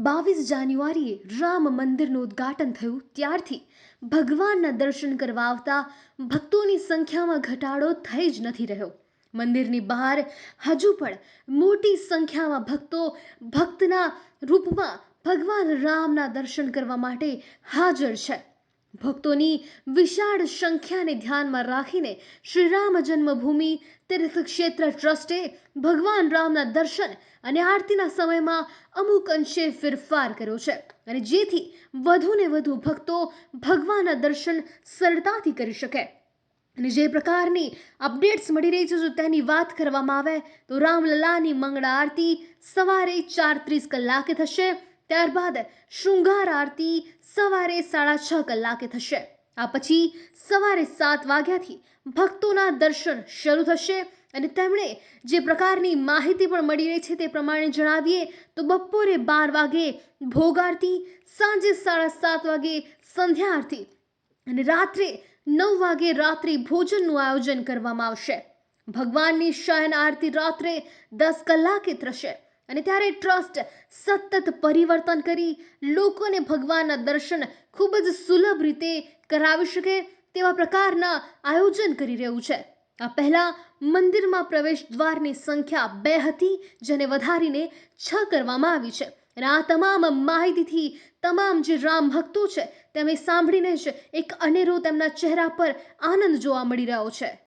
22 જાન્યુઆરીએ રામ મંદિરનું ઉદ્ઘાટન થયું ત્યારથી ભગવાનના દર્શન કરવા આવતા ભક્તોની સંખ્યામાં ઘટાડો થઈ જ નથી રહ્યો. મંદિરની બહાર હજુ પણ મોટી સંખ્યામાં ભક્તો ભક્તના રૂપમાં ભગવાન રામના દર્શન કરવા માટે હાજર છે. ભક્તોની વિશાળ સંખ્યાને ધ્યાનમાં રાખીને શ્રી રામ જન્મભૂમિ તીર્થક્ષેત્ર ટ્રસ્ટે ભગવાન રામના દર્શન અને આરતીના સમયમાં અમુક અંશે ફેરફાર કર્યો છે, અને જેથી વધુને વધુ ભક્તો ભગવાનના દર્શન સરળતાથી કરી શકે. અને જે પ્રકારની અપડેટ્સ મળી રહી છે, જો તેની વાત કરવામાં આવે તો રામલલાની મંગળા આરતી સવારે 4:30 થશે. ત્યારબાદ શૃંગાર આરતી સવારે 6:30 થશે. આ પછી સવારે 7 વાગ્યાથી ભક્તોના દર્શન શરૂ થશે. અને તેમણે જે પ્રકારની માહિતી પણ મળી રહી છે તે પ્રમાણે જણાવીએ તો બપોરે 12 વાગે ભોગ આરતી, સાંજે 7:30 વાગે સંધ્યા આરતી અને રાત્રે 9 વાગે રાત્રિ ભોજનનું આયોજન કરવામાં આવશે. ભગવાનની શયન આરતી રાત્રે 10 કલાકે થશે. અને ત્યારે ટ્રસ્ટ સતત પરિવર્તન કરી લોકોને ભગવાનના દર્શન ખૂબ જ સુલભ રીતે કરાવી શકે તેવા પ્રકારના આયોજન કરી રહ્યું છે. આ પહેલા મંદિરમાં પ્રવેશ દ્વારની સંખ્યા 2 હતી, જેને વધારીને 6 કરવામાં આવી છે. અને આ તમામ માહિતીથી તમામ જે રામ ભક્તો છે તેમને સાંભળીને જ એક અનેરો તેમના ચહેરા પર આનંદ જોવા મળી રહ્યો છે.